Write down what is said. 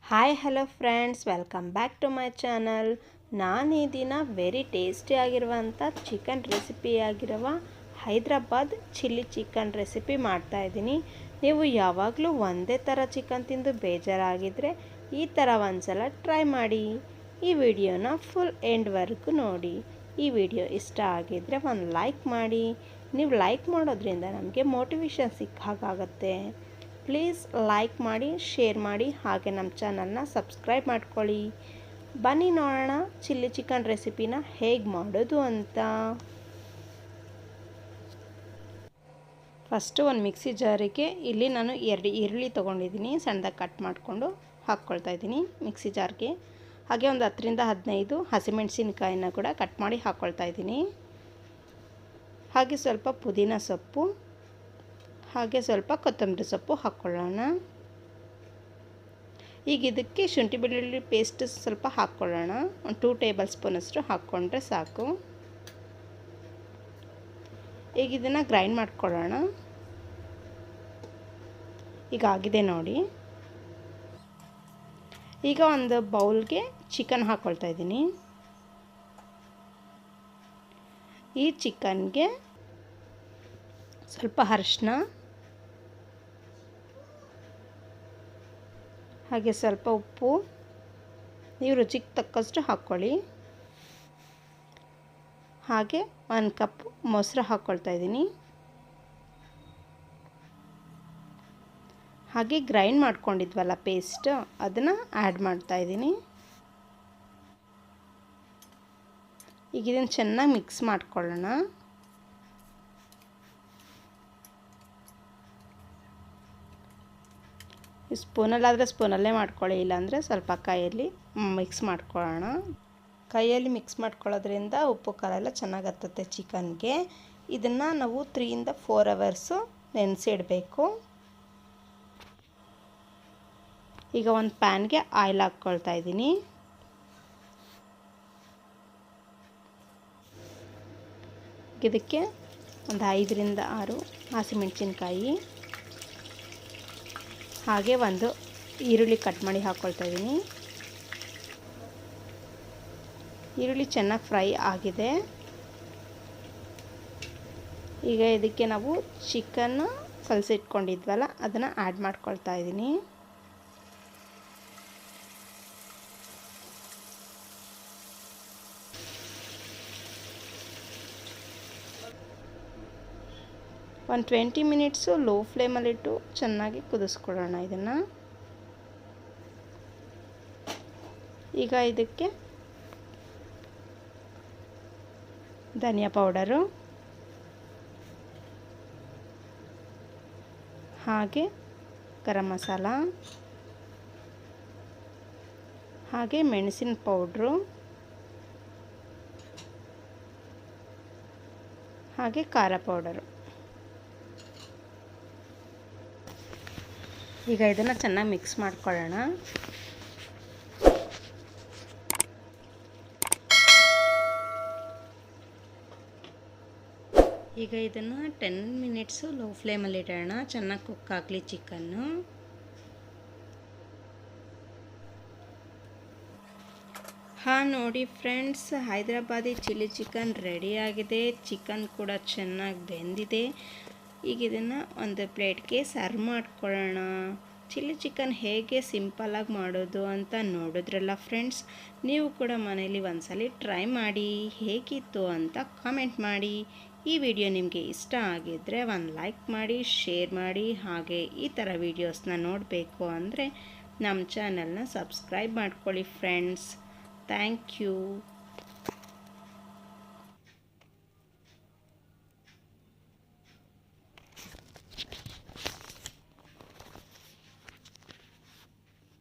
Hi hello friends, welcome back to my channel. ನಾನು ಈ ದಿನ ವೆರಿ ಟೇಸ್ಟಿಯಾಗಿರುವಂಥ ಚಿಕನ್ ರೆಸಿಪಿಯಾಗಿರುವ ಹೈದ್ರಾಬಾದ್ ಚಿಲ್ಲಿ ಚಿಕನ್ ರೆಸಿಪಿ ಮಾಡ್ತಾಯಿದ್ದೀನಿ. ನೀವು ಯಾವಾಗಲೂ ಒಂದೇ ಥರ ಚಿಕನ್ ತಿಂದು ಬೇಜಾರಾಗಿದ್ದರೆ ಈ ಥರ ಒಂದ್ಸಲ ಟ್ರೈ ಮಾಡಿ. ಈ ವಿಡಿಯೋನ ಫುಲ್ ಎಂಡ್ವರೆಗೂ ನೋಡಿ. ಈ ವಿಡಿಯೋ ಇಷ್ಟ ಆಗಿದ್ದರೆ ಒಂದು ಲೈಕ್ ಮಾಡಿ. ನೀವು ಲೈಕ್ ಮಾಡೋದ್ರಿಂದ ನಮಗೆ ಮೋಟಿವೇಶನ್ ಸಿಕ್ಕ ಹಾಗಾಗುತ್ತೆ. ಪ್ಲೀಸ್ ಲೈಕ್ ಮಾಡಿ, ಶೇರ್ ಮಾಡಿ, ಹಾಗೆ ನಮ್ಮ ಚಾನಲ್ನ ಸಬ್ಸ್ಕ್ರೈಬ್ ಮಾಡ್ಕೊಳ್ಳಿ. ಬನ್ನಿ ನೋಡೋಣ ಚಿಲ್ಲಿ ಚಿಕನ್ ರೆಸಿಪಿನ ಹೇಗೆ ಮಾಡೋದು ಅಂತ. ಫಸ್ಟು ಒಂದು ಮಿಕ್ಸಿ ಜಾರಿಗೆ ಇಲ್ಲಿ ನಾನು 2 ಈರುಳ್ಳಿ ತೊಗೊಂಡಿದ್ದೀನಿ, ಸಣ್ಣದಾಗಿ ಕಟ್ ಮಾಡಿಕೊಂಡು ಹಾಕ್ಕೊಳ್ತಾ ಇದ್ದೀನಿ ಮಿಕ್ಸಿ ಜಾರ್ಗೆ. ಹಾಗೆ ಒಂದು 10-15 ಹಸಿಮೆಣಸಿನಕಾಯಿನ ಕೂಡ ಕಟ್ ಮಾಡಿ ಹಾಕ್ಕೊಳ್ತಾ ಇದ್ದೀನಿ. ಹಾಗೆ ಸ್ವಲ್ಪ ಪುದೀನ ಸೊಪ್ಪು, ಹಾಗೆ ಸ್ವಲ್ಪ ಕೊತ್ತಂಬರಿ ಸೊಪ್ಪು ಹಾಕ್ಕೊಳ್ಳೋಣ. ಈಗ ಇದಕ್ಕೆ ಶುಂಠಿ ಬೆಳ್ಳುಳ್ಳಿ ಪೇಸ್ಟ್ ಸ್ವಲ್ಪ ಹಾಕ್ಕೊಳ್ಳೋಣ. ಒಂದು 2 ಟೇಬಲ್ ಸ್ಪೂನಷ್ಟು ಹಾಕ್ಕೊಂಡ್ರೆ ಸಾಕು. ಈಗ ಇದನ್ನು ಗ್ರೈಂಡ್ ಮಾಡ್ಕೊಳ್ಳೋಣ. ಈಗ ಆಗಿದೆ ನೋಡಿ. ಈಗ ಒಂದು ಬೌಲ್ಗೆ ಚಿಕನ್ ಹಾಕ್ಕೊಳ್ತಾ ಇದ್ದೀನಿ. ಈ ಚಿಕನ್ಗೆ ಸ್ವಲ್ಪ ಅರಿಶಿನ, ಹಾಗೆ ಸ್ವಲ್ಪ ಉಪ್ಪು, ನೀವು ರುಚಿಗೆ ತಕ್ಕಷ್ಟು ಹಾಕ್ಕೊಳ್ಳಿ. ಹಾಗೆ 1 ಕಪ್ ಮೊಸರು ಹಾಕ್ಕೊಳ್ತಾ ಇದ್ದೀನಿ. ಹಾಗೆ ಗ್ರೈಂಡ್ ಮಾಡ್ಕೊಂಡಿದ್ವಲ್ಲ ಪೇಸ್ಟ್, ಅದನ್ನು ಆ್ಯಡ್ ಮಾಡ್ತಾ ಇದ್ದೀನಿ. ಈಗ ಇದನ್ನು ಚೆನ್ನಾಗಿ ಮಿಕ್ಸ್ ಮಾಡ್ಕೊಳ್ಳೋಣ. ಸ್ಪೂನಲ್ಲಾದರೆ ಸ್ಪೂನಲ್ಲೇ ಮಾಡ್ಕೊಳ್ಳಿ, ಇಲ್ಲಾಂದರೆ ಸ್ವಲ್ಪ ಕೈಯಲ್ಲಿ ಮಿಕ್ಸ್ ಮಾಡ್ಕೊಳ್ಳೋಣ. ಕೈಯಲ್ಲಿ ಮಿಕ್ಸ್ ಮಾಡ್ಕೊಳ್ಳೋದ್ರಿಂದ ಉಪ್ಪು ಖಾರ ಎಲ್ಲ ಚೆನ್ನಾಗಿ ಹತ್ತುತ್ತೆ ಚಿಕನ್ಗೆ. ಇದನ್ನು ನಾವು 3-4 ಅವರ್ಸು ನೆನೆಸಿಡಬೇಕು. ಈಗ ಒಂದು ಪ್ಯಾನ್ಗೆ ಆಯಿಲ್ ಹಾಕ್ಕೊಳ್ತಾ ಇದ್ದೀನಿ. ಇದಕ್ಕೆ ಒಂದು 5-6 ಹಸಿಮೆಣಸಿನ್ಕಾಯಿ, ಹಾಗೆ ಒಂದು ಈರುಳ್ಳಿ ಕಟ್ ಮಾಡಿ ಹಾಕ್ಕೊಳ್ತಾ ಇದ್ದೀನಿ. ಈರುಳ್ಳಿ ಚೆನ್ನಾಗಿ ಫ್ರೈ ಆಗಿದೆ. ಈಗ ಇದಕ್ಕೆ ನಾವು ಚಿಕನ್ನು ಕಲಸಿಟ್ಕೊಂಡಿದ್ವಲ್ಲ ಅದನ್ನು ಆ್ಯಡ್ ಮಾಡ್ಕೊಳ್ತಾ ಇದ್ದೀನಿ. ಒಂದು 20 ಮಿನಿಟ್ಸು ಲೋ ಫ್ಲೇಮಲ್ಲಿಟ್ಟು ಚೆನ್ನಾಗಿ ಕುದಿಸ್ಕೊಳ್ಳೋಣ ಇದನ್ನು. ಈಗ ಇದಕ್ಕೆ ಧನಿಯಾ ಪೌಡರು, ಹಾಗೆ ಗರಂ ಮಸಾಲ, ಹಾಗೆ ಮೆಣಸಿನ ಪೌಡ್ರು, ಹಾಗೆ ಖಾರ ಪೌಡರು. ಈಗ ಇದನ್ನು ಚೆನ್ನಾಗಿ ಮಿಕ್ಸ್ ಮಾಡ್ಕೊಳ್ಳೋಣ. ಈಗ ಇದನ್ನು 10 ಮಿನಿಟ್ಸು ಲೋ ಫ್ಲೇಮಲ್ಲಿ ಇಡೋಣ, ಚೆನ್ನಾಗಿ ಕುಕ್ ಆಗಲಿ ಚಿಕನ್ನು. ನೋಡಿ ಫ್ರೆಂಡ್ಸ್, ಹೈದರಾಬಾದಿ ಚಿಲ್ಲಿ ಚಿಕನ್ ರೆಡಿಯಾಗಿದೆ. ಚಿಕನ್ ಕೂಡ ಚೆನ್ನಾಗಿ ಬೆಂದಿದೆ. ಈಗ ಇದನ್ನು ಒಂದು ಪ್ಲೇಟ್ಗೆ ಸರ್ವ್ ಮಾಡ್ಕೊಳ್ಳೋಣ. ಚಿಲ್ಲಿ ಚಿಕನ್ ಹೇಗೆ ಸಿಂಪಲಾಗಿ ಮಾಡೋದು ಅಂತ ನೋಡಿದ್ರಲ್ಲ ಫ್ರೆಂಡ್ಸ್. ನೀವು ಕೂಡ ಮನೇಲಿ ಒಂದ್ಸಲ ಟ್ರೈ ಮಾಡಿ, ಹೇಗಿತ್ತು ಅಂತ ಕಾಮೆಂಟ್ ಮಾಡಿ. ಈ ವಿಡಿಯೋ ನಿಮಗೆ ಇಷ್ಟ ಆಗಿದ್ದರೆ ಒಂದು ಲೈಕ್ ಮಾಡಿ, ಶೇರ್ ಮಾಡಿ, ಹಾಗೆ ಈ ಥರ ವೀಡಿಯೋಸ್ನ ನೋಡಬೇಕು ಅಂದರೆ ನಮ್ಮ ಚಾನಲ್ನ ಸಬ್ಸ್ಕ್ರೈಬ್ ಮಾಡ್ಕೊಳ್ಳಿ ಫ್ರೆಂಡ್ಸ್. Thank you.